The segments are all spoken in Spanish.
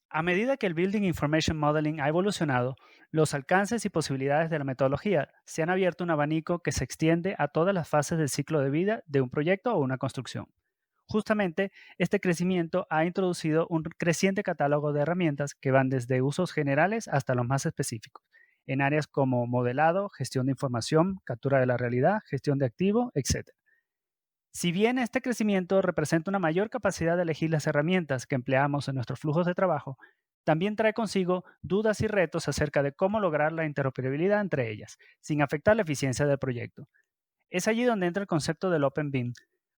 A medida que el Building Information Modeling ha evolucionado, los alcances y posibilidades de la metodología se han abierto un abanico que se extiende a todas las fases del ciclo de vida de un proyecto o una construcción. Justamente, este crecimiento ha introducido un creciente catálogo de herramientas que van desde usos generales hasta los más específicos, en áreas como modelado, gestión de información, captura de la realidad, gestión de activo, etc. Si bien este crecimiento representa una mayor capacidad de elegir las herramientas que empleamos en nuestros flujos de trabajo, también trae consigo dudas y retos acerca de cómo lograr la interoperabilidad entre ellas, sin afectar la eficiencia del proyecto. Es allí donde entra el concepto del Open BIM,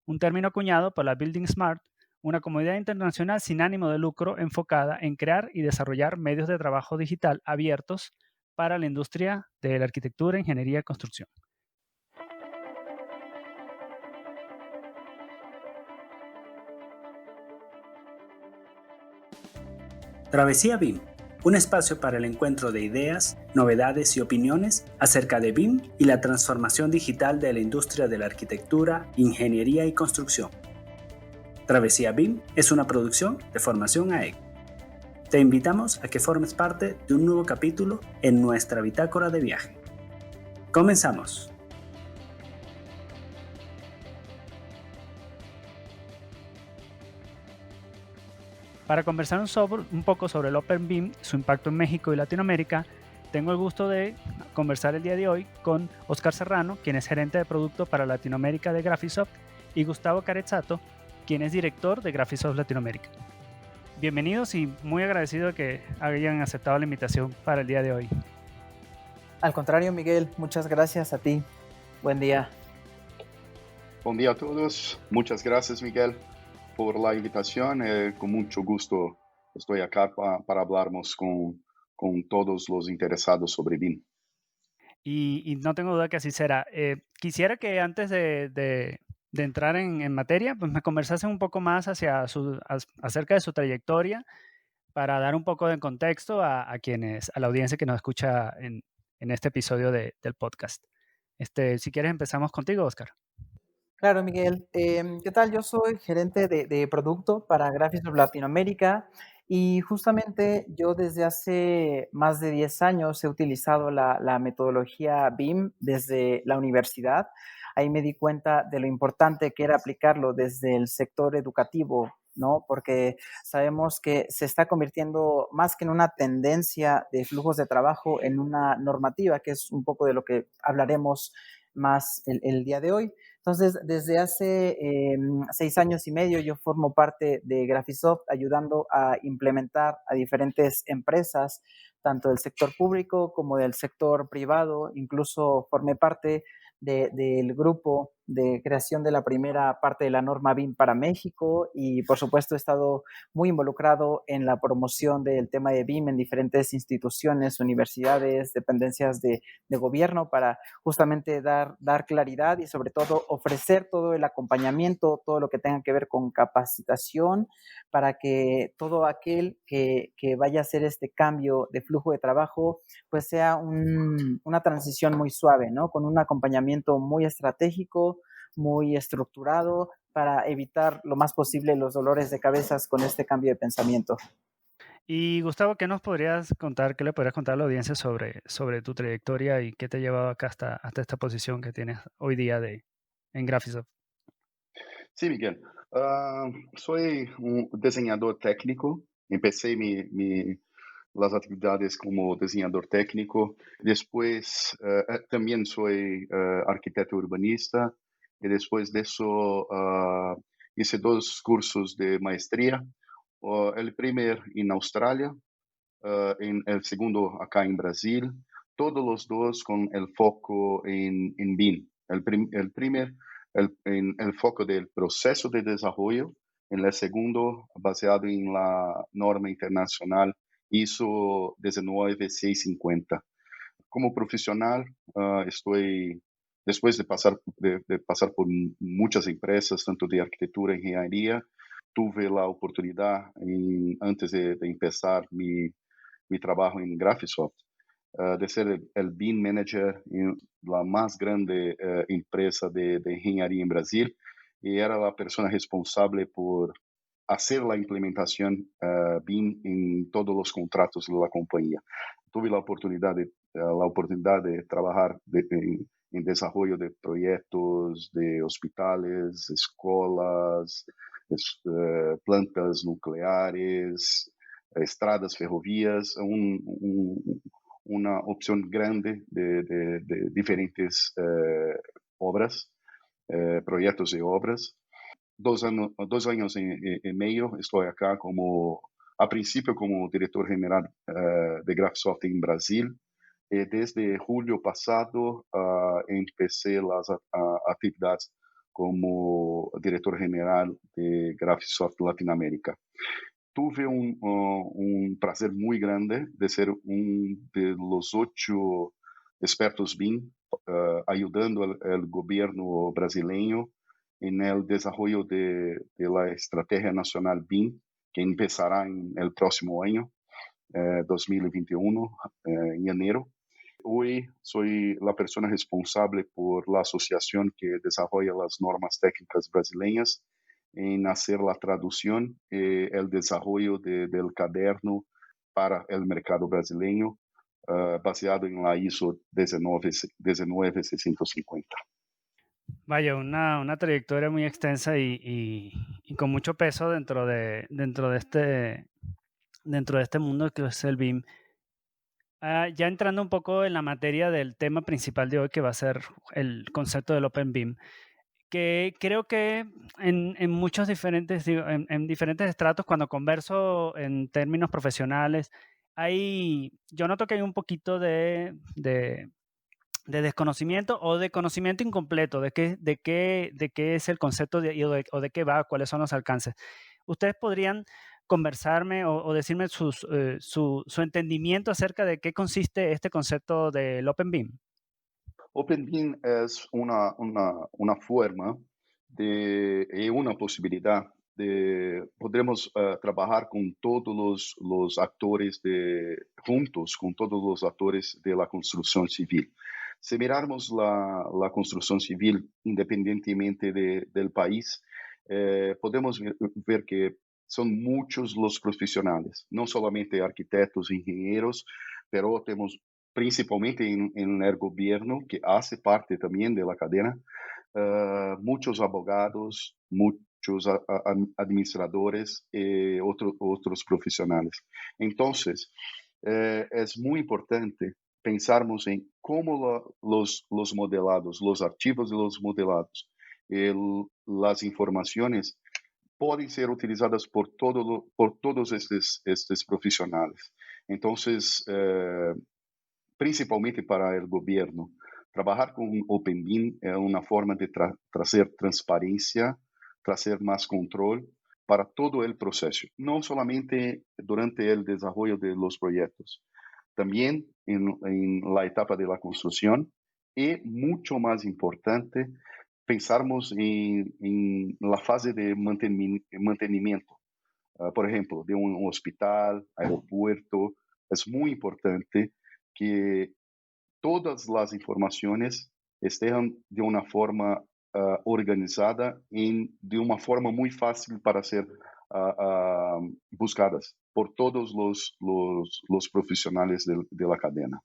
un término acuñado por la Building Smart, una comunidad internacional sin ánimo de lucro enfocada en crear y desarrollar medios de trabajo digital abiertos para la industria de la arquitectura, ingeniería y construcción. Travesía BIM, un espacio para el encuentro de ideas, novedades y opiniones acerca de BIM y la transformación digital de la industria de la arquitectura, ingeniería y construcción. Travesía BIM es una producción de Formación AEC. Te invitamos a que formes parte de un nuevo capítulo en nuestra bitácora de viaje. Comenzamos. Para conversar un poco sobre el Open BIM, su impacto en México y Latinoamérica, tengo el gusto de conversar el día de hoy con Oscar Serrano, quien es gerente de producto para Latinoamérica de Graphisoft, y Gustavo Carezzato, quien es director de Graphisoft Latinoamérica. Bienvenidos y muy agradecido de que hayan aceptado la invitación para el día de hoy. Al contrario, Miguel, muchas gracias a ti. Buen día. Buen día a todos. Muchas gracias, Miguel, por la invitación. Con mucho gusto estoy acá para hablarnos con todos los interesados sobre BIM. Y no tengo duda que así será. Quisiera que antes de entrar en materia, pues me conversasen un poco más acerca de su trayectoria para dar un poco de contexto a la audiencia que nos escucha en este episodio del podcast. Si quieres empezamos contigo, Oscar. Claro, Miguel. ¿Qué tal? Yo soy gerente de producto para Graphisoft Latinoamérica y justamente yo desde hace más de 10 años he utilizado la metodología BIM desde la universidad. Ahí me di cuenta de lo importante que era aplicarlo desde el sector educativo, ¿no? Porque sabemos que se está convirtiendo más que en una tendencia de flujos de trabajo en una normativa, que es un poco de lo que hablaremos más el día de hoy. Entonces, desde hace 6 años y medio yo formo parte de Graphisoft ayudando a implementar a diferentes empresas, tanto del sector público como del sector privado. Incluso formé parte del grupo de creación de la primera parte de la norma BIM para México y por supuesto he estado muy involucrado en la promoción del tema de BIM en diferentes instituciones, universidades, dependencias de gobierno para justamente dar claridad y sobre todo ofrecer todo el acompañamiento, todo lo que tenga que ver con capacitación para que todo aquel que vaya a hacer este cambio de flujo de trabajo pues sea una transición muy suave, ¿no? Con un acompañamiento muy estratégico, muy estructurado para evitar lo más posible los dolores de cabezas con este cambio de pensamiento. Y Gustavo, ¿qué nos podrías contar, qué le podrías contar a la audiencia sobre tu trayectoria y qué te ha llevado acá hasta esta posición que tienes hoy día en Graphisoft? Sí, Miguel. Soy un diseñador técnico. Empecé las actividades como diseñador técnico. Después también soy arquitecto urbanista. Y después de eso hice 2 cursos de maestría. El primer en Australia, en el segundo acá en Brasil. Todos los dos con el foco en BIM. El primer en el foco del proceso de desarrollo, en el segundo baseado en la norma internacional ISO 19650. Como profesional, estoy, después de pasar por muchas empresas, tanto de arquitectura e ingeniería, tuve la oportunidad, antes de empezar mi trabajo en Graphisoft, de ser el BIM Manager en la más grande empresa de ingeniería en Brasil, y era la persona responsable por hacer la implementación BIM en todos los contratos de la compañía. Tuve la oportunidad de trabajar en desarrollo de proyectos de hospitales, escuelas, plantas nucleares, estradas, ferrovías, una opción grande de diferentes obras, proyectos de obras. 2 años y medio estoy acá a principio como director general de Graphisoft en Brasil. Desde julio pasado empecé las actividades como director general de Graphisoft Latinoamérica. Tuve un placer muy grande de ser uno de los 8 expertos BIM ayudando al gobierno brasileño en el desarrollo de la Estrategia Nacional BIM, que empezará en el próximo año, 2021, en enero. Hoy soy la persona responsable por la asociación que desarrolla las normas técnicas brasileñas en hacer la traducción y el desarrollo del caderno para el mercado brasileño, baseado en la ISO 19650. Vaya, una trayectoria muy extensa y con mucho peso dentro de este mundo que es el BIM. Ya entrando un poco en la materia del tema principal de hoy, que va a ser el concepto del Open BIM, que creo que en muchos diferentes, en diferentes estratos, cuando converso en términos profesionales, yo noto que hay un poquito de desconocimiento o de conocimiento incompleto de qué es el concepto o de qué va, cuáles son los alcances. ¿Ustedes podrían conversarme o decirme su entendimiento acerca de qué consiste este concepto del Open BIM? Open BIM es una forma y una posibilidad podremos trabajar con todos los actores juntos, con todos los actores de la construcción civil. Si mirarmos la construcción civil independientemente del país, podemos ver que son muchos los profesionales, no solamente arquitectos, ingenieros, pero tenemos principalmente en el gobierno, que hace parte también de la cadena, muchos abogados, muchos administradores y otros profesionales. Entonces, es muy importante pensarmos en cómo los modelados, los archivos de los modelados, las informaciones pueden ser utilizadas por todos estos profesionales. Entonces, principalmente para el gobierno, trabajar con Open BIM es una forma de traer transparencia, traer más control para todo el proceso, no solamente durante el desarrollo de los proyectos, también en la etapa de la construcción y, mucho más importante, pensarmos en la fase de mantenimiento. Por ejemplo, de un hospital, aeropuerto. Es muy importante que todas las informaciones estén de una forma organizada y de una forma muy fácil para ser buscadas por todos los profesionales de la cadena.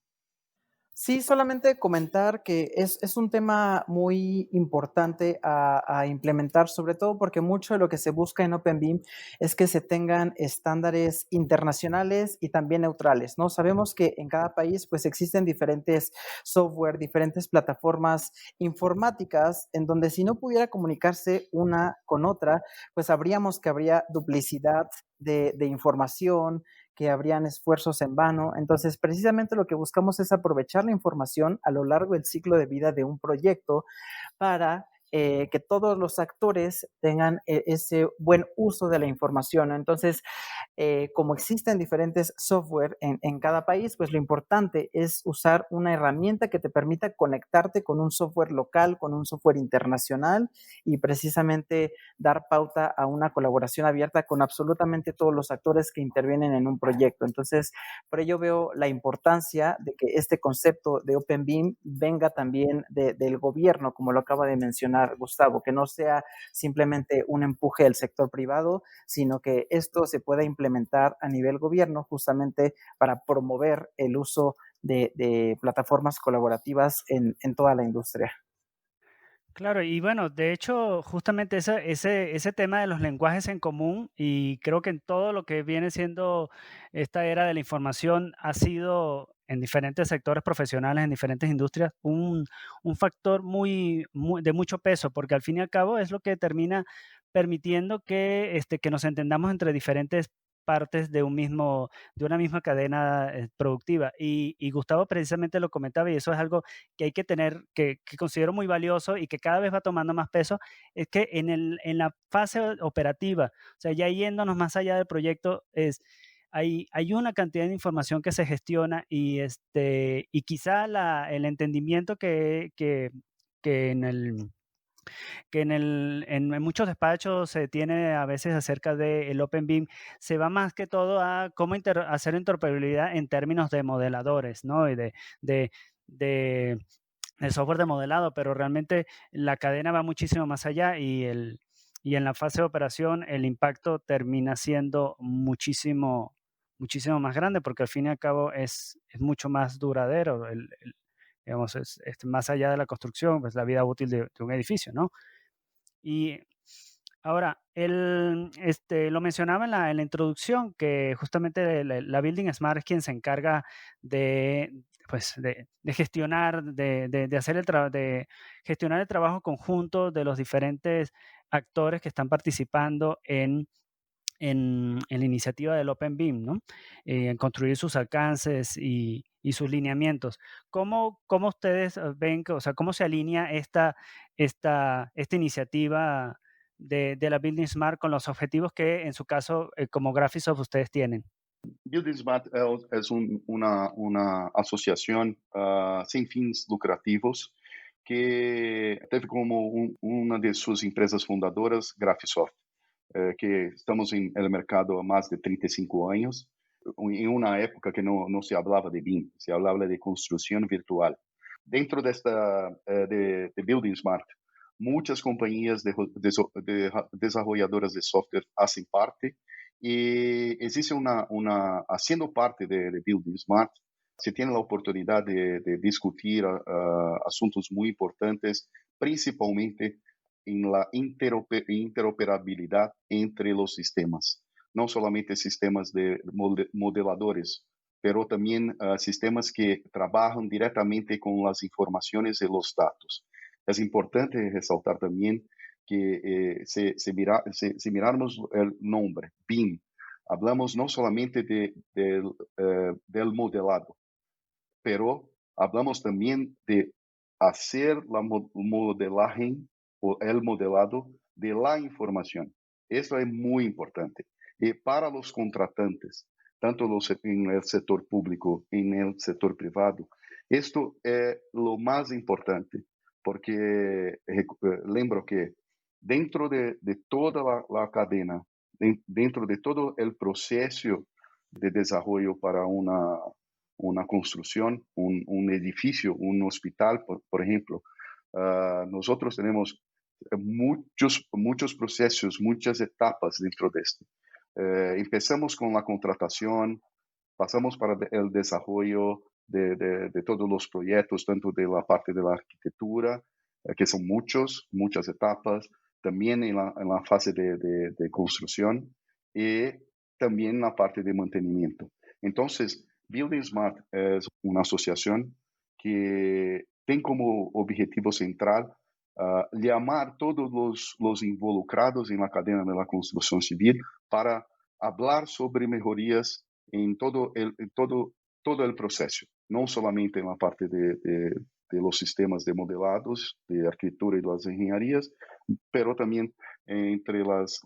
Sí, solamente comentar que es un tema muy importante a implementar, sobre todo porque mucho de lo que se busca en Open BIM es que se tengan estándares internacionales y también neutrales, ¿no? Sabemos que en cada país pues existen diferentes software, diferentes plataformas informáticas en donde si no pudiera comunicarse una con otra, pues sabríamos que habría duplicidad de información, que habrían esfuerzos en vano. Entonces, precisamente lo que buscamos es aprovechar la información a lo largo del ciclo de vida de un proyecto para que todos los actores tengan ese buen uso de la información, ¿no? Entonces, como existen diferentes software en cada país, pues lo importante es usar una herramienta que te permita conectarte con un software local, con un software internacional y precisamente dar pauta a una colaboración abierta con absolutamente todos los actores que intervienen en un proyecto. Entonces, por ello veo la importancia de que este concepto de Open BIM venga también del gobierno, como lo acaba de mencionar mencionar Gustavo, que no sea simplemente un empuje del sector privado, sino que esto se pueda implementar a nivel gobierno justamente para promover el uso de plataformas colaborativas en toda la industria. Claro, y bueno, de hecho, justamente ese tema de los lenguajes en común, y creo que en todo lo que viene siendo esta era de la información, ha sido en diferentes sectores profesionales, en diferentes industrias, un factor de mucho peso, porque al fin y al cabo es lo que termina permitiendo que nos entendamos entre diferentes partes de una misma cadena productiva. Y Gustavo precisamente lo comentaba, y eso es algo que hay que tener, que considero muy valioso y que cada vez va tomando más peso, es que en la fase operativa, o sea, ya yéndonos más allá del proyecto, hay una cantidad de información que se gestiona y quizá el entendimiento que en el en muchos despachos se tiene a veces acerca del Open BIM, se va más que todo a cómo hacer interoperabilidad en términos de modeladores, ¿no? Y de, de, de software de modelado, pero realmente la cadena va muchísimo más allá y en la fase de operación el impacto termina siendo muchísimo más grande porque al fin y al cabo es mucho más duradero, digamos, más allá de la construcción, pues la vida útil de un edificio, ¿no? Y ahora, lo mencionaba en la introducción, que justamente la Building Smart es quien se encarga pues, de gestionar, de gestionar el trabajo conjunto de los diferentes actores que están participando en la iniciativa del Open BIM, ¿no? En construir sus alcances y sus lineamientos. ¿Cómo ustedes ven, o sea, cómo se alinea esta iniciativa de la Building Smart con los objetivos que en su caso como Graphisoft ustedes tienen? Building Smart es una asociación sin fins lucrativos que teve como una de sus empresas fundadoras Graphisoft, que estamos en el mercado há más de 35 años, en una época que no se hablaba de BIM, se hablaba de construcción virtual. Dentro de Building Smart, muchas compañías desarrolladoras de software hacen parte y existe haciendo parte de Building Smart, se tiene la oportunidad de discutir asuntos muy importantes, principalmente en la interoperabilidad entre los sistemas, no solamente sistemas de modeladores, pero también sistemas que trabajan directamente con las informaciones y los datos. Es importante resaltar también que si mirarmos el nombre, BIM, hablamos no solamente del modelado, pero hablamos también de hacer la modelaje o el modelado de la información. Eso es muy importante. Y para los contratantes, tanto en el sector público, en el sector privado, esto es lo más importante, porque lembro que dentro de toda la cadena, dentro de todo el proceso de desarrollo para una construcción, un edificio, un hospital, por ejemplo, nosotros tenemos muchos procesos, muchas etapas dentro de esto. Empezamos con la contratación, pasamos para el desarrollo de todos los proyectos, tanto de la parte de la arquitectura, que son muchas etapas, también en la fase de construcción y también en la parte de mantenimiento. Entonces, Building Smart es una asociación que tiene como objetivo central llamar todos los involucrados en la cadena de la construcción civil para hablar sobre mejorías en todo el proceso, no solamente en la parte de los sistemas de modelados, de arquitectura y las ingenierías, pero también entre las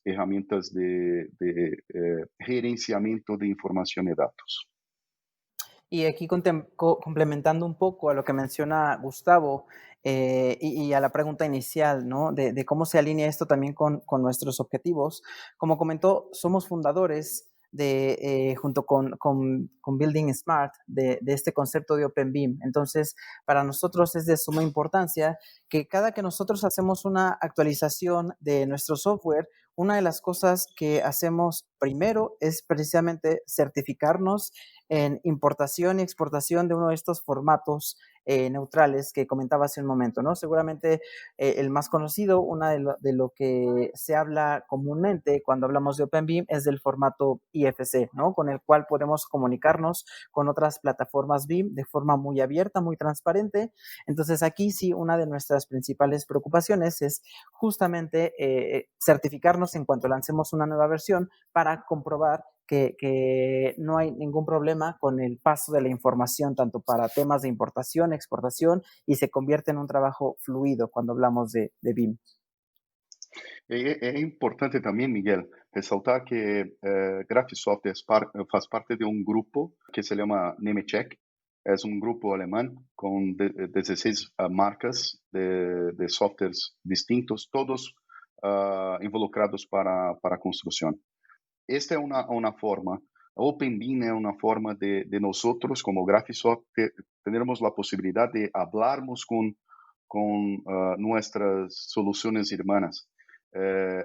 herramientas de gerenciamiento de información y datos. Y aquí complementando un poco a lo que menciona Gustavo y a la pregunta inicial, ¿no? De cómo se alinea esto también con nuestros objetivos. Como comentó, somos fundadores junto con Building Smart, de este concepto de Open BIM. Entonces, para nosotros es de suma importancia que cada que nosotros hacemos una actualización de nuestro software, una de las cosas que hacemos primero es precisamente certificarnos en importación y exportación de uno de estos formatos neutrales que comentaba hace un momento, ¿no? Seguramente el más conocido, una de lo que se habla comúnmente cuando hablamos de OpenBIM es del formato IFC, ¿no? Con el cual podemos comunicarnos con otras plataformas BIM de forma muy abierta, muy transparente. Entonces aquí sí, una de nuestras principales preocupaciones es justamente certificarnos en cuanto lancemos una nueva versión para comprobar que no hay ningún problema con el paso de la información, tanto para temas de importación, exportación, y se convierte en un trabajo fluido cuando hablamos de BIM. É importante também, Miguel, ressaltar que Graphisoft faz parte de um grupo que se chama Nemetschek. É um grupo alemão com 16 marcas de softwares distintos, todos involucrados para a construção. Esta é uma forma, OpenBIM é uma forma de nós, como Graphisoft, termos a possibilidade de falarmos com nossas soluções irmãs.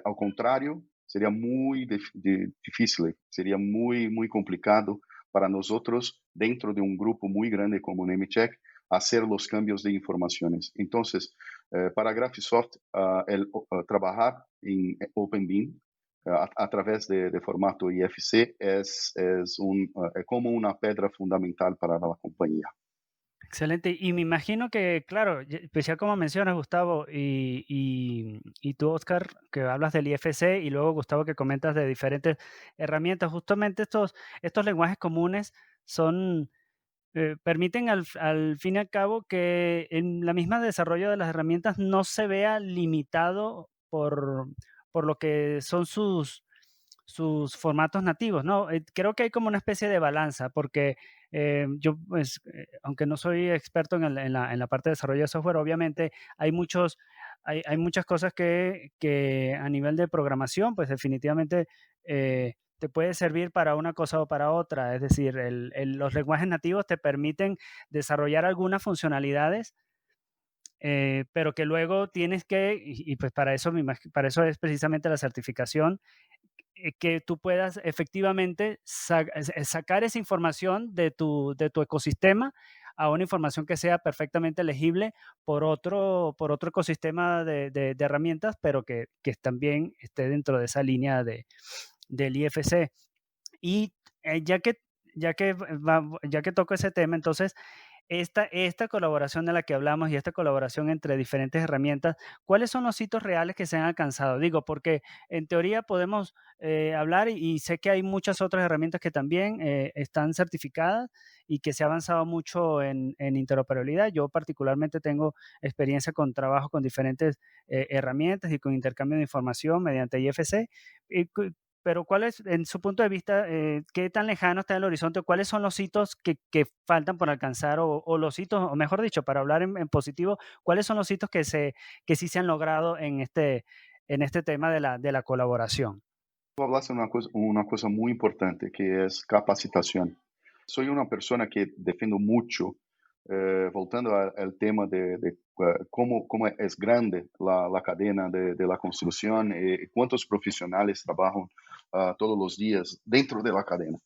Ao contrário, seria muito difícil, seria muito complicado para nós, dentro de um grupo muito grande como o Nemetschek, fazer os cambios de informações. Então, para a Graphisoft, trabalhar em OpenBIM a través de formato IFC es como una pedra fundamental para la compañía. Excelente. Y me imagino que, claro, pues ya como mencionas, Gustavo, y tú, Oscar, que hablas del IFC, y luego, Gustavo, que comentas de diferentes herramientas, justamente estos lenguajes comunes son, permiten al fin y al cabo que en la misma desarrollo de las herramientas no se vea limitado por lo que son sus formatos nativos, ¿no? Creo que hay como una especie de balanza, porque yo, pues, aunque no soy experto en la parte de desarrollo de software, obviamente hay muchas cosas que a nivel de programación, pues definitivamente te puede servir para una cosa o para otra. Es decir, los lenguajes nativos te permiten desarrollar algunas funcionalidades, pero que luego tienes que, y pues para eso es precisamente la certificación, que tú puedas efectivamente sacar esa información de tu ecosistema a una información que sea perfectamente legible por otro ecosistema de herramientas, pero que también esté dentro de esa línea del IFC. Y ya que toco ese tema, entonces, esta colaboración de la que hablamos y esta colaboración entre diferentes herramientas, ¿cuáles son los hitos reales que se han alcanzado? Digo, porque en teoría podemos hablar y sé que hay muchas otras herramientas que también están certificadas y que se ha avanzado mucho en interoperabilidad. Yo particularmente tengo experiencia con trabajo con diferentes herramientas y con intercambio de información mediante IFC. Pero ¿cuál es, en su punto de vista, qué tan lejano está el horizonte? ¿Cuáles son los hitos que faltan por alcanzar? O los hitos, o mejor dicho, para hablar en positivo, ¿cuáles son los hitos que sí se han logrado en este tema de la colaboración? Tú hablaste una cosa muy importante que es capacitación. Soy una persona que defiendo mucho, voltando al tema de cómo es grande la cadena de la construcción y cuántos profesionales trabajan todos los días dentro de la cadena.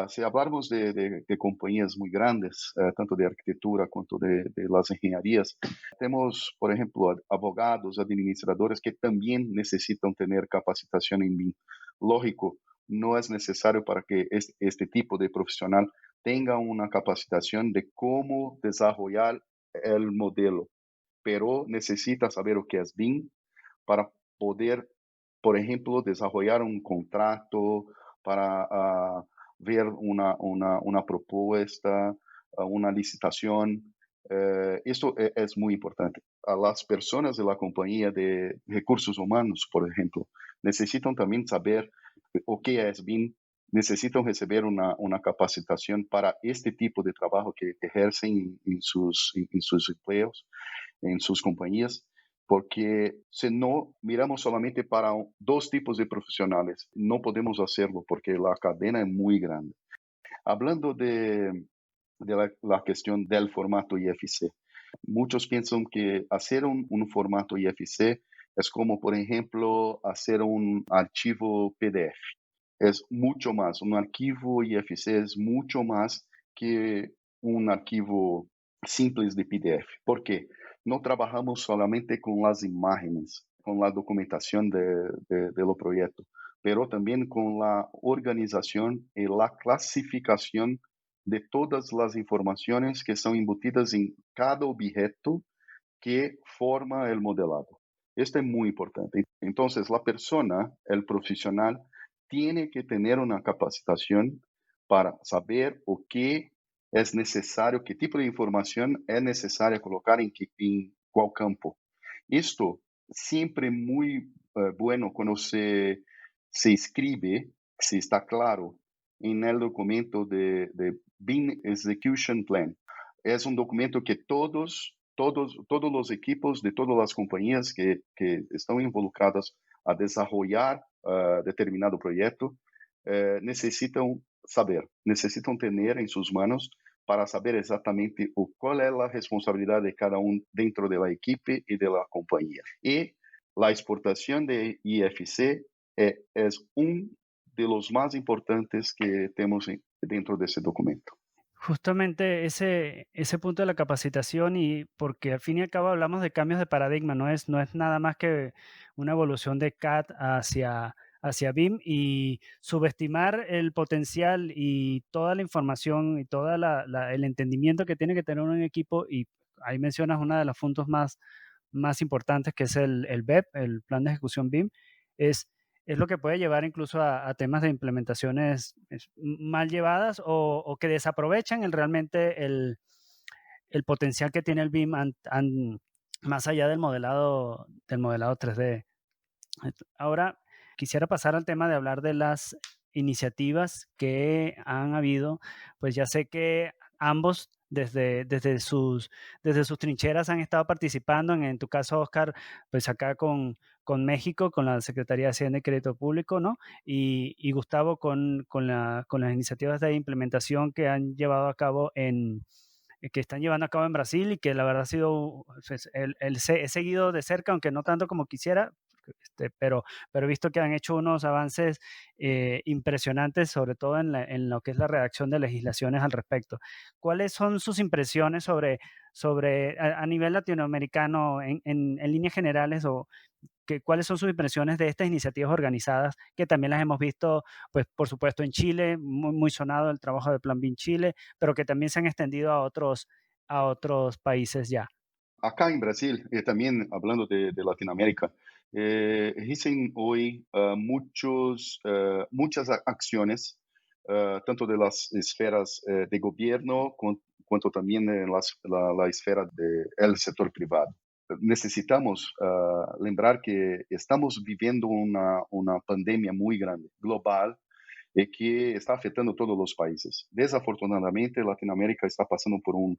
Si hablamos de compañías muy grandes, tanto de arquitectura cuanto de las ingenierías, tenemos, por ejemplo, abogados, administradores que también necesitan tener capacitación en BIM. Lógico, no es necesario para que este tipo de profesional tenga una capacitación de cómo desarrollar el modelo, pero necesita saber lo que es BIM para poder, por ejemplo, desarrollar un contrato, para ver una propuesta, una licitación. Esto es muy importante. A las personas de la compañía de recursos humanos, por ejemplo, necesitan también saber o que es BIM, necesitan recibir una capacitación para este tipo de trabajo que ejercen en sus empleos, en sus compañías. porque si no miramos solamente para dos tipos de profesionales, no podemos hacerlo porque la cadena es muy grande. Hablando de la cuestión del formato IFC, muchos piensan que hacer un formato IFC es como, por ejemplo, hacer un archivo PDF. Es mucho más, un archivo IFC es mucho más que un archivo simples de PDF. ¿Por qué? No trabajamos solamente con las imágenes, con la documentación de los proyectos, pero también con la organización y la clasificación de todas las informaciones que son embutidas en cada objeto que forma el modelado. Esto es muy importante. Entonces, la persona, el profesional, tiene que tener una capacitación para saber o qué es necesario, qué tipo de información es necesaria colocar en cuál campo. Esto siempre muy bueno cuando se escribe, si está claro en el documento de BIM Execution Plan. Es un documento que todos los equipos de todas las compañías que están involucradas a desarrollar determinado proyecto necesitan saber, necesitan tener en sus manos para saber exactamente cuál es la responsabilidad de cada uno dentro de la equipe y de la compañía. Y la exportación de IFC es uno de los más importantes que tenemos dentro de ese documento. Justamente ese punto de la capacitación y porque al fin y al cabo hablamos de cambios de paradigma, no es nada más que una evolución de CAD hacia BIM y subestimar el potencial y toda la información y todo el entendimiento que tiene que tener un equipo y ahí mencionas uno de los puntos más importantes que es el BEP, el Plan de Ejecución BIM, es es lo que puede llevar incluso a temas de implementaciones mal llevadas o que desaprovechan realmente el potencial que tiene el BIM más allá del modelado 3D. Ahora, quisiera pasar al tema de hablar de las iniciativas que han habido. Pues ya sé que ambos desde sus trincheras han estado participando. En tu caso, Oscar, pues acá con México, con la Secretaría de Hacienda y Crédito Público, ¿no? Y Gustavo con las iniciativas de implementación que han llevado a cabo que están llevando a cabo en Brasil y que la verdad ha sido, pues, he seguido de cerca, aunque no tanto como quisiera, pero he visto que han hecho unos avances impresionantes, sobre todo en lo que es la redacción de legislaciones al respecto. ¿Cuáles son sus impresiones sobre a nivel latinoamericano en líneas generales o cuáles son sus impresiones de estas iniciativas organizadas que también las hemos visto, pues por supuesto en Chile, muy, muy sonado el trabajo de Plan BIM Chile, pero que también se han extendido a otros países ya? Acá en Brasil, también hablando de Latinoamérica, existen hoy muchas acciones, tanto de las esferas de gobierno cuanto también en la esfera del sector privado. Necesitamos lembrar que estamos viviendo una pandemia muy grande, global, que está afetando todos los países. Desafortunadamente, Latinoamérica está pasando por un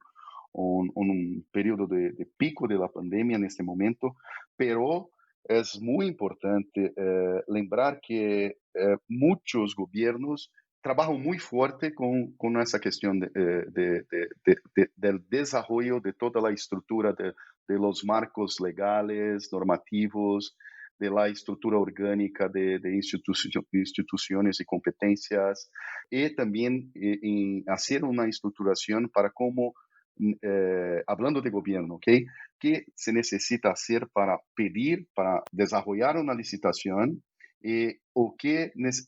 periodo de pico de la pandemia en este momento, pero es muy importante lembrar que muchos gobiernos trabajan muy fuerte con esa cuestión del desarrollo de toda la estructura de los marcos legales, normativos, de la estructura orgánica de instituciones y competencias, y también en hacer una estructuración para cómo, hablando de gobierno, ¿ok? ¿Qué se necesita hacer para pedir, para desarrollar una licitación?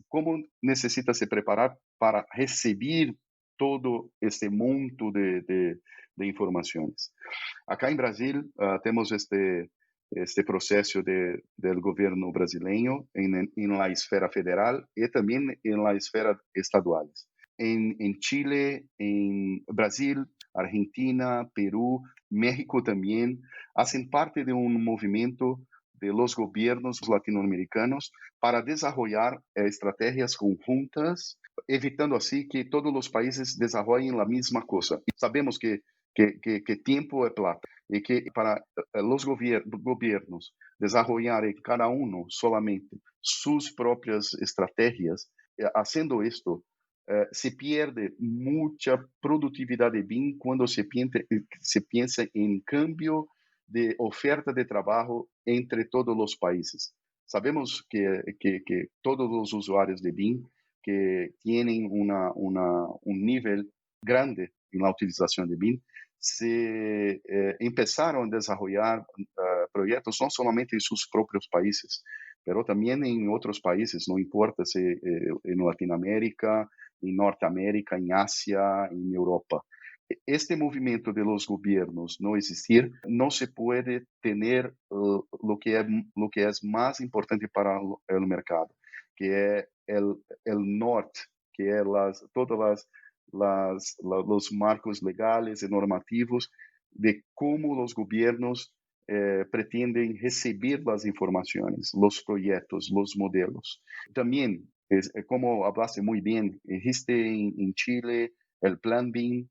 Cómo necesita se preparar para recibir todo este monto de informaciones. Acá en Brasil tenemos este proceso del gobierno brasileño en la esfera federal y también en la esfera estaduales. En Chile, en Brasil, Argentina, Perú, México también hacen parte de un movimiento de los gobiernos latinoamericanos para desarrollar estrategias conjuntas, evitando así que todos los países desarrollen la misma cosa. Y sabemos que que tiempo es plata y que para los gobiernos desarrollar cada uno solamente sus propias estrategias, haciendo esto, se pierde mucha productividad de BIM cuando se piensa en cambio de oferta de trabajo entre todos los países. Sabemos que todos los usuarios de BIM que tienen un nivel grande en la utilización de BIM se empezaron a desarrollar proyectos no solamente en sus propios países, pero también en otros países, no importa si en Latinoamérica, en Norteamérica, en Asia, en Europa. Este movimiento de los gobiernos no existir, no se puede tener lo que es más importante para el mercado, que es el norte, que es todas los marcos legales y normativos de cómo los gobiernos pretenden recibir las informaciones, los proyectos, los modelos. También, como hablaste muy bien, existe en Chile el Plan BIM,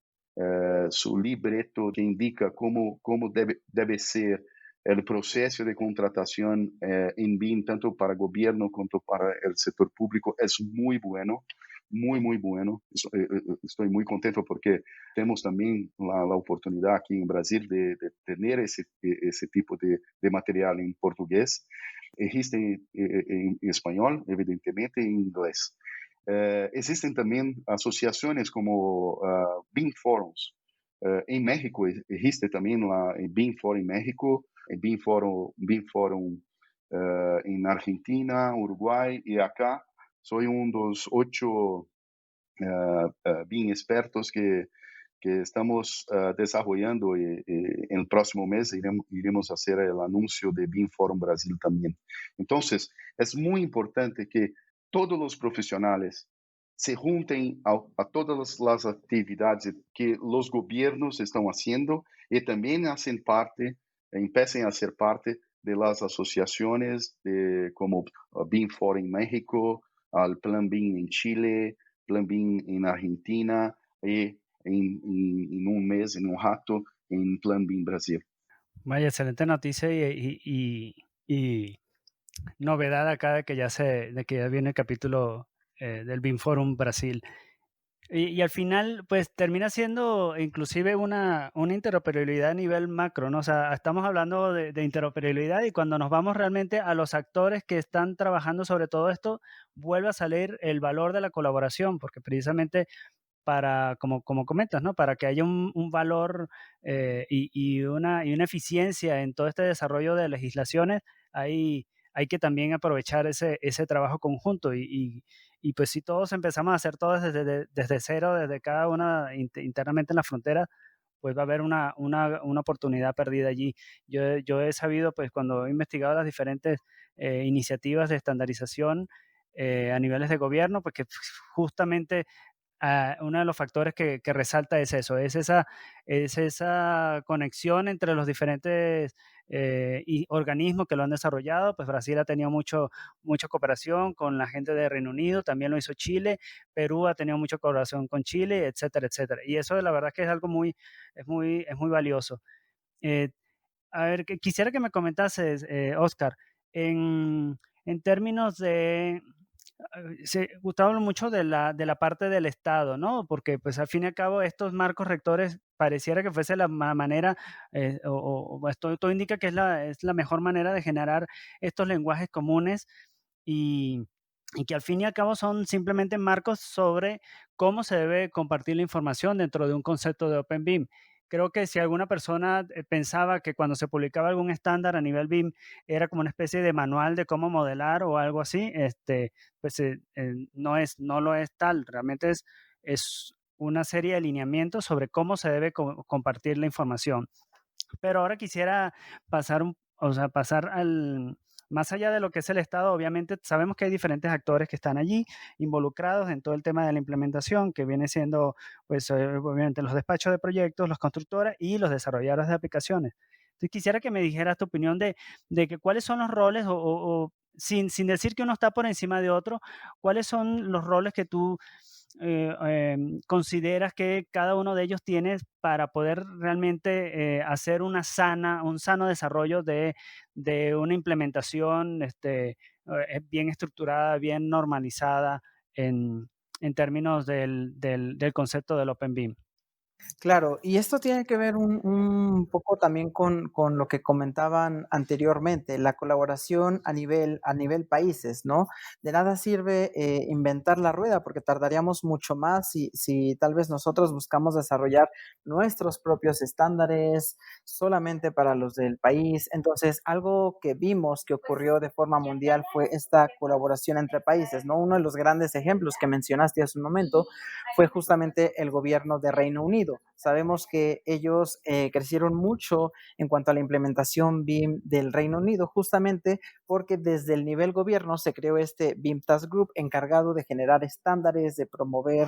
su libreto que indica cómo debe ser el proceso de contratación en BIM, tanto para gobierno como para el sector público, es muy bueno, muy bueno. Estoy muy contento porque tenemos también la oportunidad aquí en Brasil de tener ese tipo de material en portugués. Existe en español, evidentemente, en inglés. Existen también asociaciones como BIM Forums. En México existe también el BIM Forum en México, el BIM Forum en Argentina, Uruguay, y acá soy uno de los 8 BIM expertos que estamos desarrollando y en el próximo mes iremos a hacer el anuncio de BIM Forum Brasil también. Entonces, es muy importante que todos los profesionales se junten a todas las actividades que los gobiernos están haciendo y también empiecen a ser parte de las asociaciones como BIM Forum en México, al Plan BIM en Chile, Plan BIM en Argentina y en un mes, en un rato, en Plan BIM Brasil. Vaya, excelente noticia y novedad acá de que ya viene el capítulo del BIM Forum Brasil. Y al final, pues termina siendo inclusive una interoperabilidad a nivel macro, ¿no? O sea, estamos hablando de interoperabilidad y cuando nos vamos realmente a los actores que están trabajando sobre todo esto, vuelve a salir el valor de la colaboración, porque precisamente como comentas, ¿no? Para que haya un valor y una eficiencia en todo este desarrollo de legislaciones, hay que también aprovechar ese trabajo conjunto y pues si todos empezamos a hacer todo desde cero, desde cada una internamente en la frontera, pues va a haber una oportunidad perdida allí. Yo he sabido, pues cuando he investigado las diferentes iniciativas de estandarización a niveles de gobierno, pues que justamente uno de los factores que resalta es eso, es esa conexión entre los diferentes organismos que lo han desarrollado. Pues Brasil ha tenido mucha cooperación con la gente de Reino Unido, también lo hizo Chile, Perú ha tenido mucha colaboración con Chile, etcétera, etcétera. Y eso la verdad que es algo muy valioso. Eh, a ver, quisiera que me comentases, Oscar, en términos de, se gustaba mucho de la parte del Estado, ¿no? Porque pues al fin y al cabo estos marcos rectores pareciera que fuese la manera, o esto todo indica que es la mejor manera de generar estos lenguajes comunes y, y que al fin y al cabo son simplemente marcos sobre cómo se debe compartir la información dentro de un concepto de Open BIM. Creo que si alguna persona pensaba que cuando se publicaba algún estándar a nivel BIM era como una especie de manual de cómo modelar o algo así, pues no lo es tal, realmente es una serie de lineamientos sobre cómo se debe compartir la información. Pero ahora quisiera pasar al más allá de lo que es el Estado. Obviamente sabemos que hay diferentes actores que están allí involucrados en todo el tema de la implementación, que viene siendo, pues, obviamente los despachos de proyectos, las constructoras y los desarrolladores de aplicaciones. Entonces quisiera que me dijeras tu opinión de que cuáles son los roles sin decir que uno está por encima de otro, cuáles son los roles que tú consideras que cada uno de ellos tiene para poder realmente hacer un sano desarrollo de una implementación bien estructurada, bien normalizada en, en términos del concepto del Open BIM? Claro, y esto tiene que ver un poco también con lo que comentaban anteriormente, la colaboración a nivel países, ¿no? De nada sirve inventar la rueda porque tardaríamos mucho más si tal vez nosotros buscamos desarrollar nuestros propios estándares solamente para los del país. Entonces, algo que vimos que ocurrió de forma mundial fue esta colaboración entre países, ¿no? Uno de los grandes ejemplos que mencionaste hace un momento fue justamente el gobierno de Reino Unido. Sabemos que ellos crecieron mucho en cuanto a la implementación BIM del Reino Unido, justamente porque desde el nivel gobierno se creó este BIM Task Group encargado de generar estándares, de promover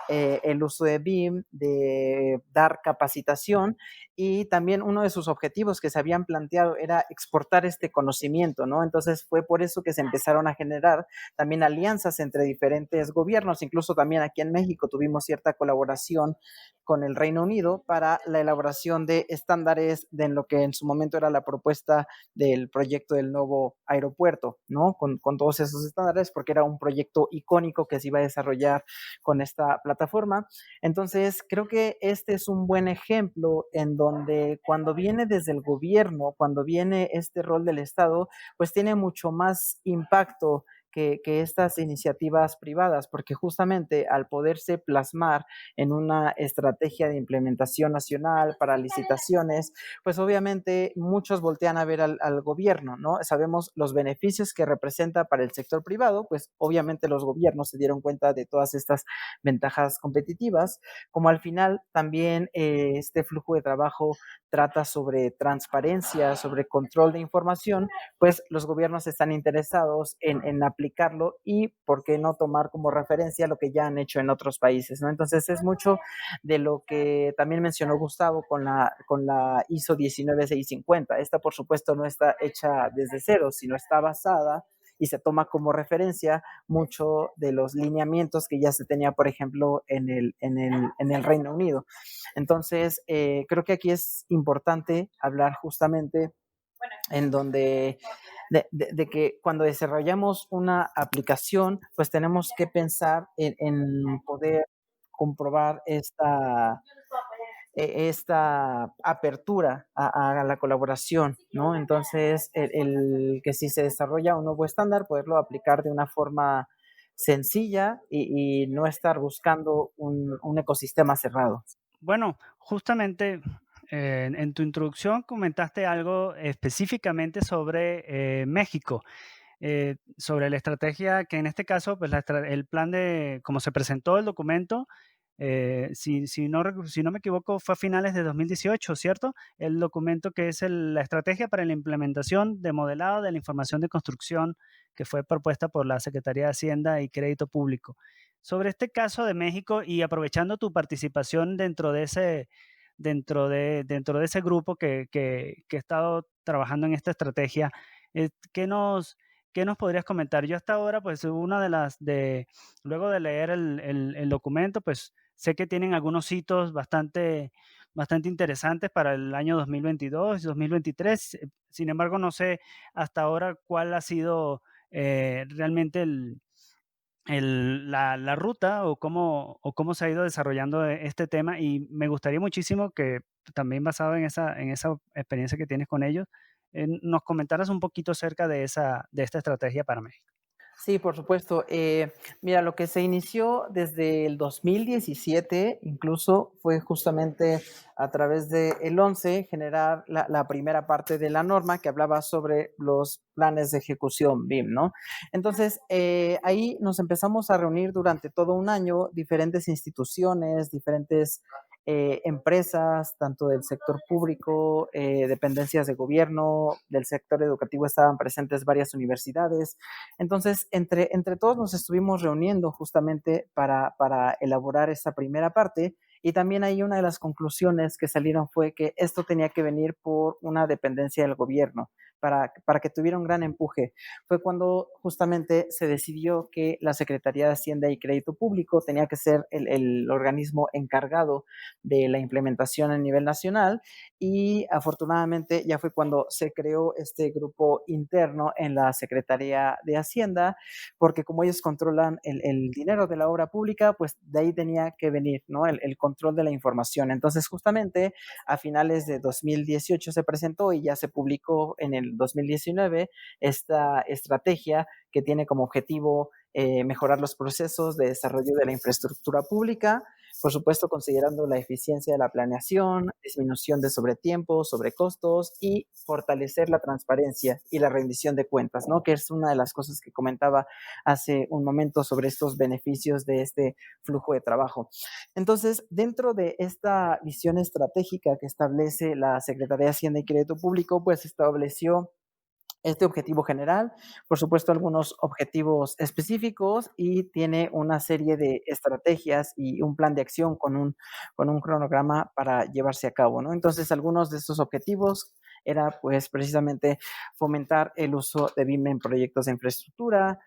el uso de BIM, de dar capacitación y también uno de sus objetivos que se habían planteado era exportar este conocimiento, ¿no? Entonces fue por eso que se empezaron a generar también alianzas entre diferentes gobiernos, incluso también aquí en México tuvimos cierta colaboración con el Reino Unido para la elaboración de estándares de lo que en su momento era la propuesta del proyecto del nuevo aeropuerto, ¿no? Con todos esos estándares, porque era un proyecto icónico que se iba a desarrollar con esta plataforma. Entonces, creo que este es un buen ejemplo en donde cuando viene desde el gobierno, cuando viene este rol del Estado, pues tiene mucho más impacto que estas iniciativas privadas, porque justamente al poderse plasmar en una estrategia de implementación nacional para licitaciones, pues obviamente muchos voltean a ver al gobierno, ¿no? Sabemos los beneficios que representa para el sector privado, pues obviamente los gobiernos se dieron cuenta de todas estas ventajas competitivas, como al final también este flujo de trabajo trata sobre transparencia, sobre control de información, pues los gobiernos están interesados en aplicarlo y por qué no tomar como referencia lo que ya han hecho en otros países, ¿no? Entonces es mucho de lo que también mencionó Gustavo con la ISO 19650. Esta, por supuesto, no está hecha desde cero, sino está basada y se toma como referencia mucho de los lineamientos que ya se tenía, por ejemplo, en el Reino Unido. Entonces, creo que aquí es importante hablar justamente en donde de que cuando desarrollamos una aplicación, pues tenemos que pensar en poder comprobar esta apertura a la colaboración, ¿no? Entonces, el que si se desarrolla un nuevo estándar, poderlo aplicar de una forma sencilla y no estar buscando un ecosistema cerrado. Bueno, justamente en tu introducción comentaste algo específicamente sobre México, sobre la estrategia que en este caso, pues el plan de cómo se presentó el documento, si no me equivoco, fue a finales de 2018, ¿cierto? El documento que es la estrategia para la implementación de modelado de la información de construcción que fue propuesta por la Secretaría de Hacienda y Crédito Público. Sobre este caso de México y aprovechando tu participación dentro de ese grupo que ha estado trabajando en esta estrategia, eh, ¿qué nos, ¿qué nos podrías comentar? Yo hasta ahora, pues luego de leer el documento, pues sé que tienen algunos hitos bastante interesantes para el año 2022 y 2023. Sin embargo, no sé hasta ahora cuál ha sido realmente la ruta o cómo se ha ido desarrollando este tema y me gustaría muchísimo que también basado en esa experiencia que tienes con ellos, nos comentaras un poquito acerca de esta estrategia para México. Sí, por supuesto. Mira, lo que se inició desde el 2017, incluso fue justamente a través de el 11 generar la primera parte de la norma que hablaba sobre los planes de ejecución BIM, ¿no? Entonces, ahí nos empezamos a reunir durante todo un año diferentes instituciones, diferentes empresas, tanto del sector público, dependencias de gobierno, del sector educativo estaban presentes varias universidades. Entonces, entre todos nos estuvimos reuniendo justamente para elaborar esta primera parte Y también ahí una de las conclusiones que salieron fue que esto tenía que venir por una dependencia del gobierno para que tuviera un gran empuje. Fue cuando justamente se decidió que la Secretaría de Hacienda y Crédito Público tenía que ser el organismo encargado de la implementación a nivel nacional, y afortunadamente ya fue cuando se creó este grupo interno en la Secretaría de Hacienda, porque como ellos controlan el dinero de la obra pública, pues de ahí tenía que venir, ¿no? El control de la información. Entonces, justamente a finales de 2018 se presentó y ya se publicó en el 2019 esta estrategia que tiene como objetivo mejorar los procesos de desarrollo de la infraestructura pública, por supuesto considerando la eficiencia de la planeación, disminución de sobretiempos, sobrecostos y fortalecer la transparencia y la rendición de cuentas, ¿no? Que es una de las cosas que comentaba hace un momento sobre estos beneficios de este flujo de trabajo. Entonces, dentro de esta visión estratégica que establece la Secretaría de Hacienda y Crédito Público, pues estableció este objetivo general, por supuesto algunos objetivos específicos, y tiene una serie de estrategias y un plan de acción con un cronograma para llevarse a cabo, ¿no? Entonces, algunos de estos objetivos era pues precisamente fomentar el uso de BIM en proyectos de infraestructura.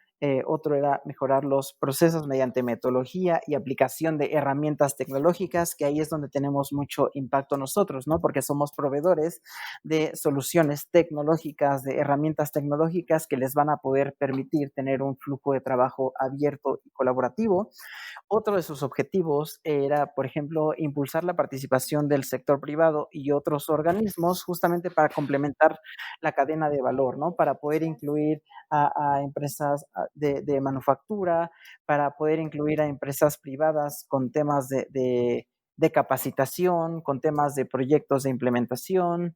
Otro era mejorar los procesos mediante metodología y aplicación de herramientas tecnológicas, que ahí es donde tenemos mucho impacto nosotros, ¿no? Porque somos proveedores de soluciones tecnológicas, de herramientas tecnológicas que les van a poder permitir tener un flujo de trabajo abierto y colaborativo. Otro de sus objetivos era, por ejemplo, impulsar la participación del sector privado y otros organismos justamente para complementar la cadena de valor, ¿no? Para poder incluir a empresas de manufactura, para poder incluir a empresas privadas con temas de capacitación, con temas de proyectos de implementación.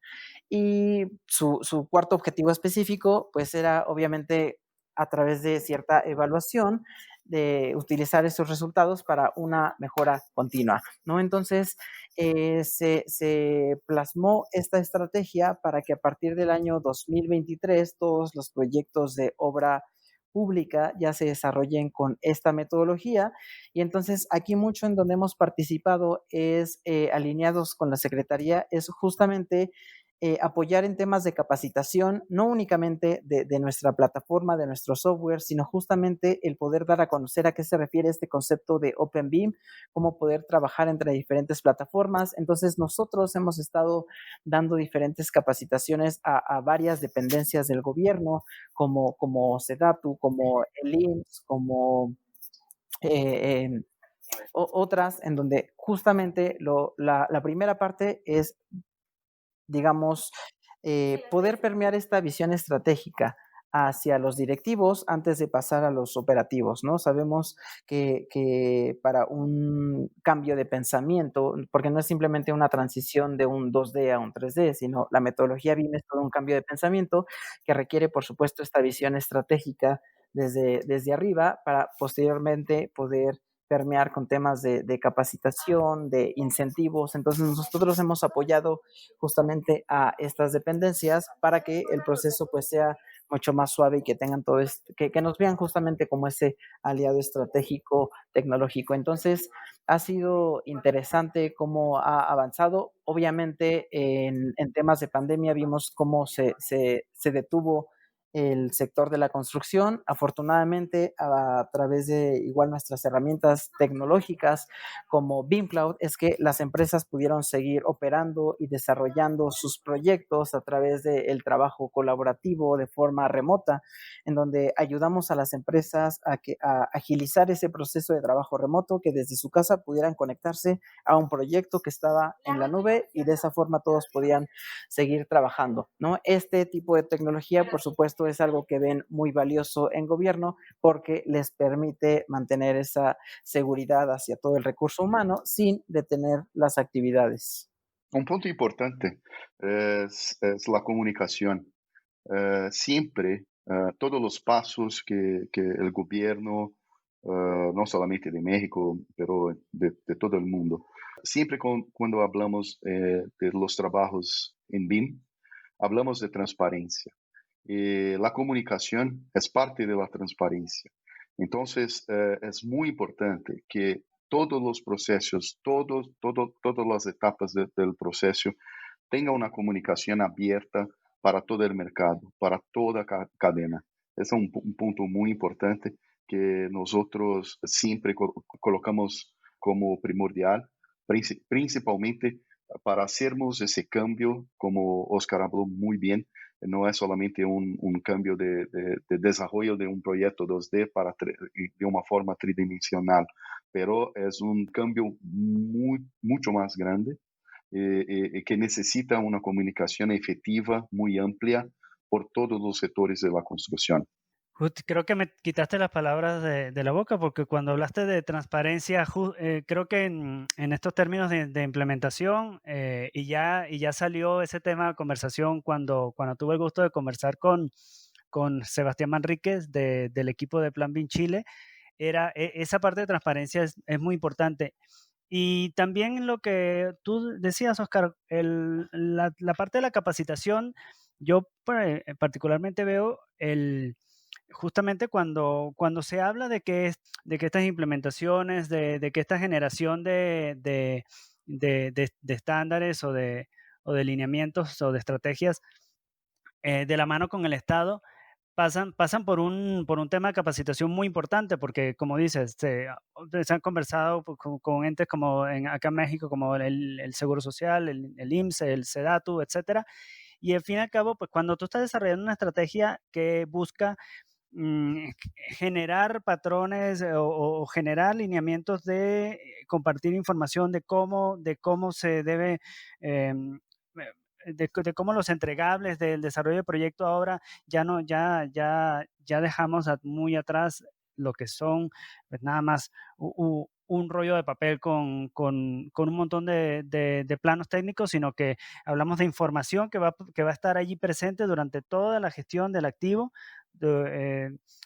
Y su cuarto objetivo específico, pues era obviamente a través de cierta evaluación, de utilizar esos resultados para una mejora continua, ¿no? Entonces, se plasmó esta estrategia para que a partir del año 2023 todos los proyectos de obra pública ya se desarrollen con esta metodología. Y entonces aquí mucho en donde hemos participado es alineados con la Secretaría, es justamente apoyar en temas de capacitación, no únicamente de nuestra plataforma, de nuestro software, sino justamente el poder dar a conocer a qué se refiere este concepto de Open BIM, cómo poder trabajar entre diferentes plataformas. Entonces, nosotros hemos estado dando diferentes capacitaciones a varias dependencias del gobierno, como SEDATU, como el IMSS, como otras, en donde justamente la primera parte es, digamos, poder permear esta visión estratégica hacia los directivos antes de pasar a los operativos, ¿no? Sabemos que para un cambio de pensamiento, porque no es simplemente una transición de un 2D a un 3D, sino la metodología BIM es todo un cambio de pensamiento que requiere, por supuesto, esta visión estratégica desde arriba para posteriormente poder permear con temas de capacitación, de incentivos. Entonces, nosotros hemos apoyado justamente a estas dependencias para que el proceso pues sea mucho más suave y que tengan todo esto, que nos vean justamente como ese aliado estratégico tecnológico. Entonces, ha sido interesante cómo ha avanzado. Obviamente, en temas de pandemia vimos cómo se detuvo el sector de la construcción. Afortunadamente, a través de igual nuestras herramientas tecnológicas como BIM Cloud, es que las empresas pudieron seguir operando y desarrollando sus proyectos a través del trabajo colaborativo de forma remota, en donde ayudamos a las empresas a agilizar ese proceso de trabajo remoto, que desde su casa pudieran conectarse a un proyecto que estaba en la nube, y de esa forma todos podían seguir trabajando, ¿no? Este tipo de tecnología, por supuesto, es algo que ven muy valioso en gobierno porque les permite mantener esa seguridad hacia todo el recurso humano sin detener las actividades. Un punto importante es la comunicación. Siempre, todos los pasos que el gobierno, no solamente de México, pero de todo el mundo, siempre cuando hablamos de los trabajos en BIM, hablamos de transparencia. La comunicación es parte de la transparencia. Entonces, es muy importante que todos los procesos, todas las etapas del proceso, tenga una comunicación abierta para todo el mercado, para toda cadena. Ese es un punto muy importante que nosotros siempre colocamos como primordial, principalmente para hacermos ese cambio, como Oscar habló muy bien, no es solamente un cambio de desarrollo de un proyecto 2D de una forma tridimensional, pero es un cambio mucho más grande que necesita una comunicación efectiva, muy amplia, por todos los sectores de la construcción. Creo que me quitaste las palabras de la boca, porque cuando hablaste de transparencia, creo que en estos términos de implementación, y ya salió ese tema de conversación cuando tuve el gusto de conversar con Sebastián Manríquez del equipo de Plan BIM Chile, esa parte de transparencia es muy importante. Y también lo que tú decías, Oscar, la parte de la capacitación, yo particularmente veo justamente cuando se habla de que estas implementaciones, de que esta generación de estándares o de lineamientos o de estrategias de la mano con el Estado, pasan por un tema de capacitación muy importante, porque como dices, se han conversado con entes como acá en México, como el Seguro Social, el IMSS, el SEDATU, etcétera. Y al fin y al cabo, pues cuando tú estás desarrollando una estrategia que busca mm, generar patrones o generar lineamientos de compartir información de cómo se debe, em, de cómo los entregables del desarrollo del proyecto ahora ya no, ya dejamos muy atrás lo que son pues nada más un rollo de papel con un montón de planos técnicos, sino que hablamos de información que va a estar allí presente durante toda la gestión del activo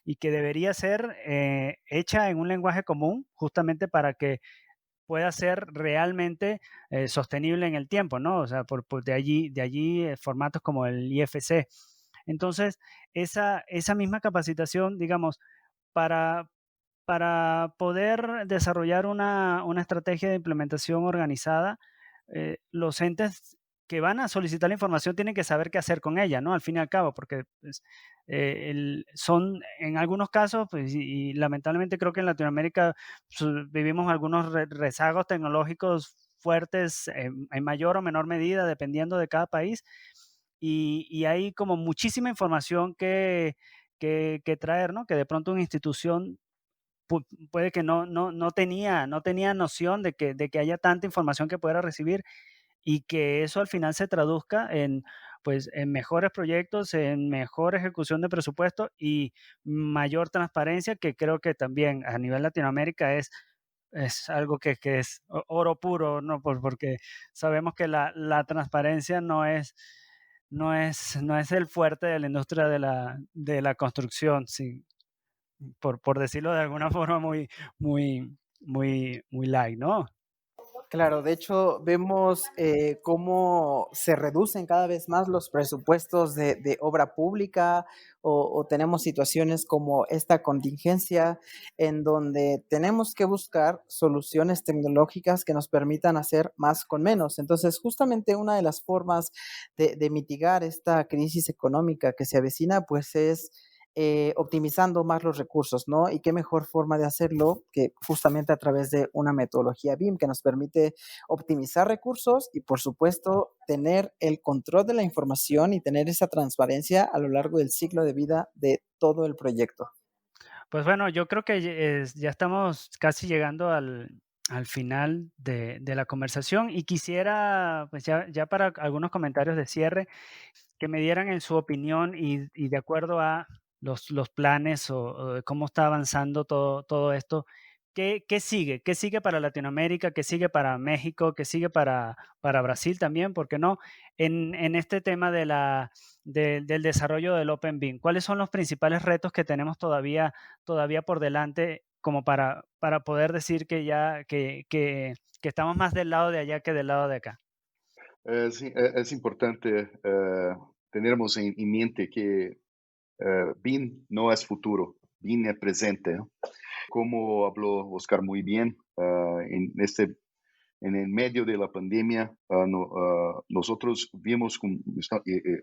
y que debería ser hecha en un lenguaje común justamente para que pueda ser realmente sostenible en el tiempo, ¿no? O sea, de allí formatos como el IFC. Entonces, esa misma capacitación, digamos, para, para poder desarrollar una estrategia de implementación organizada, los entes que van a solicitar la información tienen que saber qué hacer con ella, ¿no? Al fin y al cabo, porque pues, son en algunos casos, pues, y lamentablemente creo que en Latinoamérica vivimos algunos rezagos tecnológicos fuertes en mayor o menor medida, dependiendo de cada país, y hay como muchísima información que traer, ¿no? Que de pronto una institución puede que no tenía noción de que haya tanta información que pudiera recibir y que eso al final se traduzca en, pues, en mejores proyectos, en mejor ejecución de presupuesto y mayor transparencia, que creo que también a nivel Latinoamérica es algo que es oro puro, ¿no? Porque sabemos que la transparencia no es el fuerte de la industria de la construcción, sí, por decirlo de alguna forma muy light, ¿no? Claro, de hecho, vemos cómo se reducen cada vez más los presupuestos de obra pública o tenemos situaciones como esta contingencia en donde tenemos que buscar soluciones tecnológicas que nos permitan hacer más con menos. Entonces, justamente una de las formas de mitigar esta crisis económica que se avecina, pues es optimizando más los recursos, ¿no? Y qué mejor forma de hacerlo que justamente a través de una metodología BIM que nos permite optimizar recursos y, por supuesto, tener el control de la información y tener esa transparencia a lo largo del ciclo de vida de todo el proyecto. Pues bueno, yo creo que ya estamos casi llegando al final de la conversación y quisiera, pues ya para algunos comentarios de cierre, que me dieran en su opinión y de acuerdo a los planes o de cómo está avanzando todo esto, ¿qué sigue? ¿Qué sigue para Latinoamérica? ¿Qué sigue para México? ¿Qué sigue para Brasil también? ¿Por qué no? En este tema del desarrollo del Open BIM, ¿cuáles son los principales retos que tenemos todavía por delante como para poder decir que estamos más del lado de allá que del lado de acá? Sí, es importante tenermos en mente que BIM no es futuro, BIM es presente, ¿no? Como habló Oscar muy bien, en el medio de la pandemia, nosotros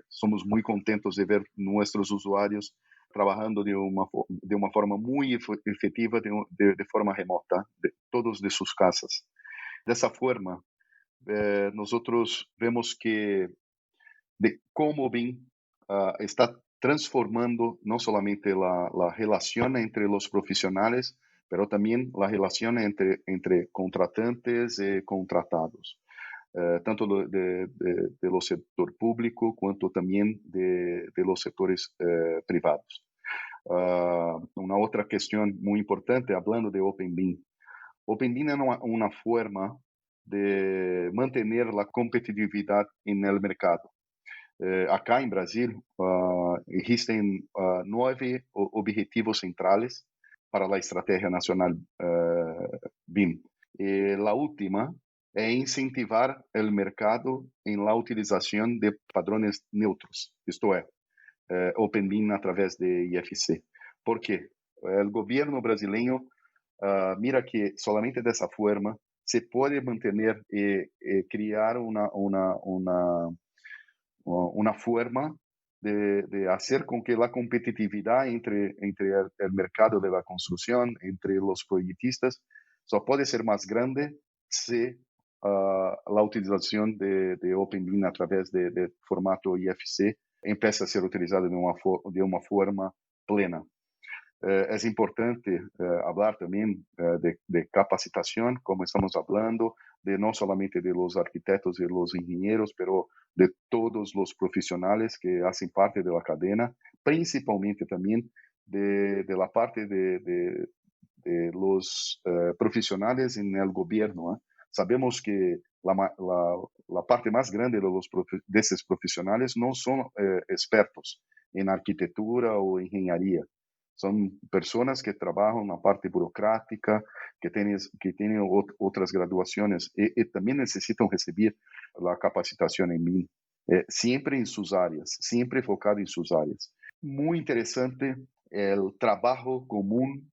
somos muy contentos de ver nuestros usuarios trabajando de una forma muy efectiva, de forma remota, todos de sus casas. De esa forma, nosotros vemos que de cómo BIM está transformando no solamente la relación entre los profesionales, pero también la relación entre contratantes y contratados, tanto de los sector público cuanto también de los sectores privados. Una otra cuestión muy importante, hablando de OpenBIM. OpenBIM es una forma de mantener la competitividad en el mercado. Acá em Brasil, existem 9 objetivos centrais para a estratégia nacional BIM. A última é incentivar o mercado em la utilização de padrões neutros, isto é, Open BIM através de IFC. Por quê? O governo brasileiro mira que solamente dessa forma se pode manter e criar una forma de hacer con que la competitividad entre el mercado de la construcción, entre los proyectistas, puede ser más grande si la utilización de OpenBIM a través de formato IFC empieza a ser utilizada de una forma plena. Es importante hablar también de capacitación, como estamos hablando, de no solamente de los arquitectos y los ingenieros, pero de todos los profesionales que hacen parte de la cadena, principalmente también de la parte de los profesionales en el gobierno. Sabemos que la parte más grande de esos profesionales no son expertos en arquitectura o ingeniería. Son personas que trabajan en la parte burocrática, que tienen otras graduaciones y también necesitan recibir la capacitación en BIM, siempre en sus áreas, siempre enfocado en sus áreas. Muy interesante el trabajo común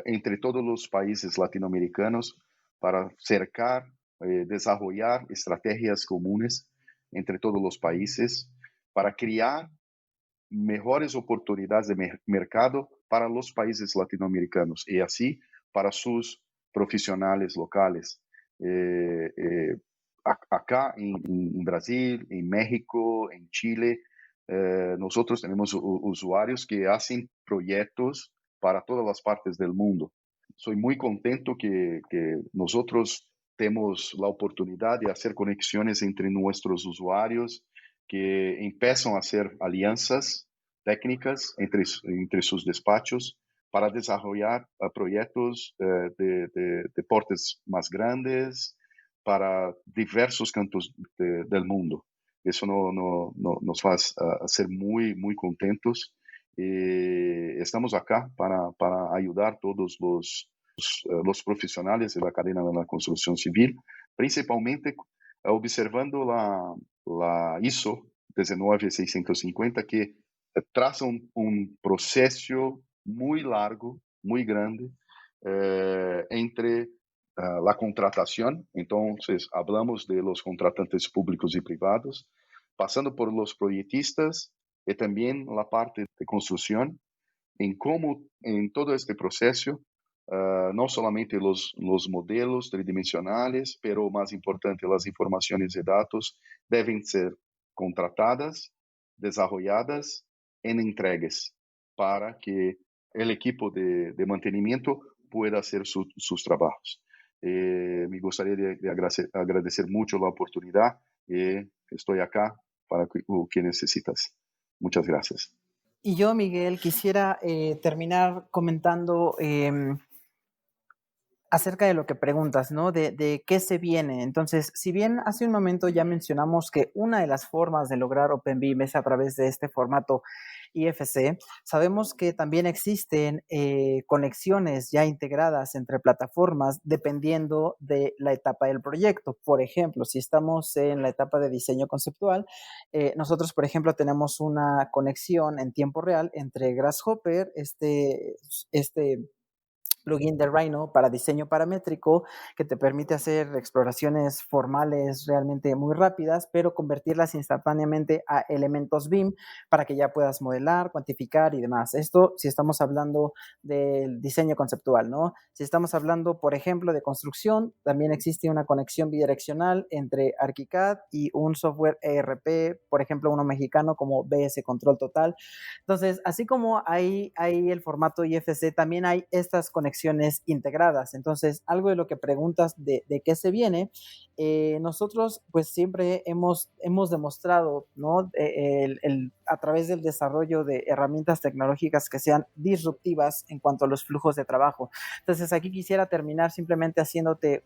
entre todos los países latinoamericanos para cercar, desarrollar estrategias comunes entre todos los países para crear mejores oportunidades de mercado para los países latinoamericanos y así para sus profesionales locales. Acá en Brasil, en México, en Chile, nosotros tenemos usuarios que hacen proyectos para todas las partes del mundo. Soy muy contento que nosotros tenemos la oportunidad de hacer conexiones entre nuestros usuarios que empiezan a hacer alianzas técnicas entre sus despachos para desarrollar proyectos de portes más grandes para diversos cantos del mundo. Eso nos hace ser muy, muy contentos. Estamos acá para ayudar todos los profesionales de la cadena de la construcción civil, principalmente observando la ISO 19650, que traza un proceso muy largo, muy grande, entre la contratación. Entonces, hablamos de los contratantes públicos y privados, pasando por los proyectistas y también la parte de construcción, en cómo en todo este proceso, no solamente los modelos tridimensionales, pero más importante, las informaciones y datos deben ser contratadas, desarrolladas en entregues para que el equipo de mantenimiento pueda hacer sus trabajos. Me gustaría de agradecer mucho la oportunidad y estoy acá para lo que necesitas. Muchas gracias. Y yo, Miguel, quisiera terminar comentando acerca de lo que preguntas, ¿no? De qué se viene. Entonces, si bien hace un momento ya mencionamos que una de las formas de lograr OpenBIM es a través de este formato IFC, sabemos que también existen conexiones ya integradas entre plataformas dependiendo de la etapa del proyecto. Por ejemplo, si estamos en la etapa de diseño conceptual, nosotros, por ejemplo, tenemos una conexión en tiempo real entre Grasshopper, este plugin de Rhino para diseño paramétrico que te permite hacer exploraciones formales realmente muy rápidas, pero convertirlas instantáneamente a elementos BIM para que ya puedas modelar, cuantificar y demás. Esto si estamos hablando del diseño conceptual, ¿no? Si estamos hablando, por ejemplo, de construcción, también existe una conexión bidireccional entre ArchiCAD y un software ERP, por ejemplo, uno mexicano como BS Control Total. Entonces, así como hay el formato IFC, también hay estas conexiones integradas. Entonces, algo de lo que preguntas de qué se viene, nosotros pues siempre hemos demostrado, ¿no? A través del desarrollo de herramientas tecnológicas que sean disruptivas en cuanto a los flujos de trabajo. Entonces, aquí quisiera terminar simplemente haciéndoles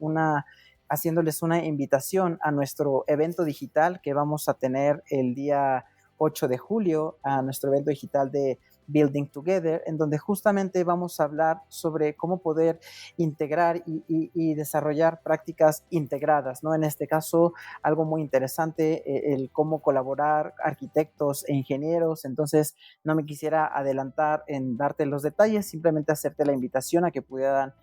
una invitación a nuestro evento digital que vamos a tener el día 8 de julio, a nuestro evento digital de Building Together, en donde justamente vamos a hablar sobre cómo poder integrar y desarrollar prácticas integradas, ¿no? En este caso, algo muy interesante, el cómo colaborar arquitectos e ingenieros. Entonces, no me quisiera adelantar en darte los detalles, simplemente hacerte la invitación a que pudieran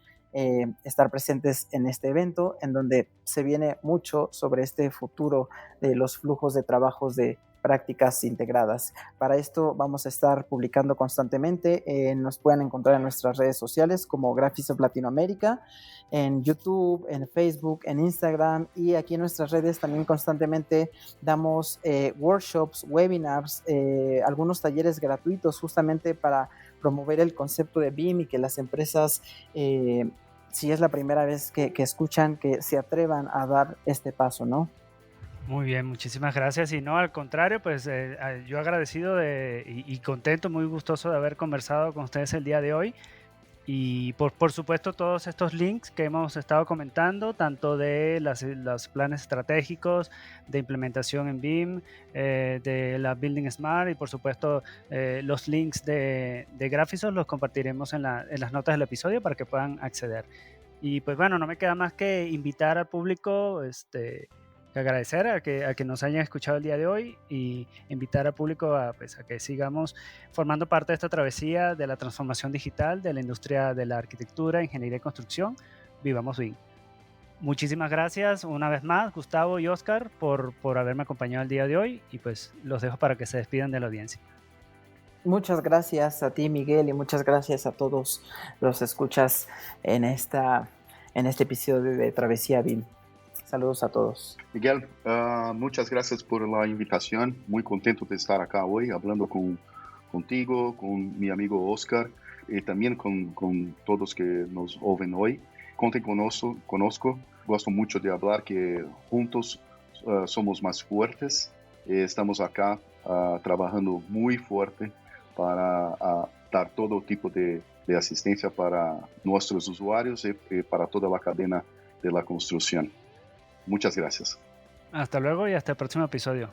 estar presentes en este evento, en donde se viene mucho sobre este futuro de los flujos de trabajos de prácticas integradas. Para esto vamos a estar publicando constantemente. Nos pueden encontrar en nuestras redes sociales como Graphisoft Latinoamérica, en YouTube, en Facebook, en Instagram, y aquí en nuestras redes también constantemente damos workshops, webinars, algunos talleres gratuitos justamente para promover el concepto de BIM y que las empresas, si es la primera vez que escuchan, que se atrevan a dar este paso, ¿no? Muy bien, muchísimas gracias. Y no, al contrario, pues yo agradecido y contento, muy gustoso de haber conversado con ustedes el día de hoy. Y por supuesto todos estos links que hemos estado comentando, tanto de los planes estratégicos de implementación en BIM, de la Building Smart y por supuesto los links de Graphisoft los compartiremos en las notas del episodio para que puedan acceder. Y pues bueno, no me queda más que invitar al público, agradecer a que nos hayan escuchado el día de hoy y invitar al público a que sigamos formando parte de esta travesía de la transformación digital de la industria de la arquitectura, ingeniería y construcción. Vivamos BIM. Muchísimas gracias una vez más, Gustavo y Oscar, por haberme acompañado el día de hoy, y pues los dejo para que se despidan de la audiencia. Muchas gracias a ti, Miguel, y muchas gracias a todos los escuchas en este episodio de Travesía BIM. Saludos a todos. Miguel, muchas gracias por la invitación. Muy contento de estar acá hoy hablando contigo, con mi amigo Oscar y también con todos que nos oyen hoy. Conte conozco, gosto mucho de hablar que juntos somos más fuertes. Estamos acá trabajando muy fuerte para dar todo tipo de asistencia para nuestros usuarios y para toda la cadena de la construcción. Muchas gracias. Hasta luego y hasta el próximo episodio.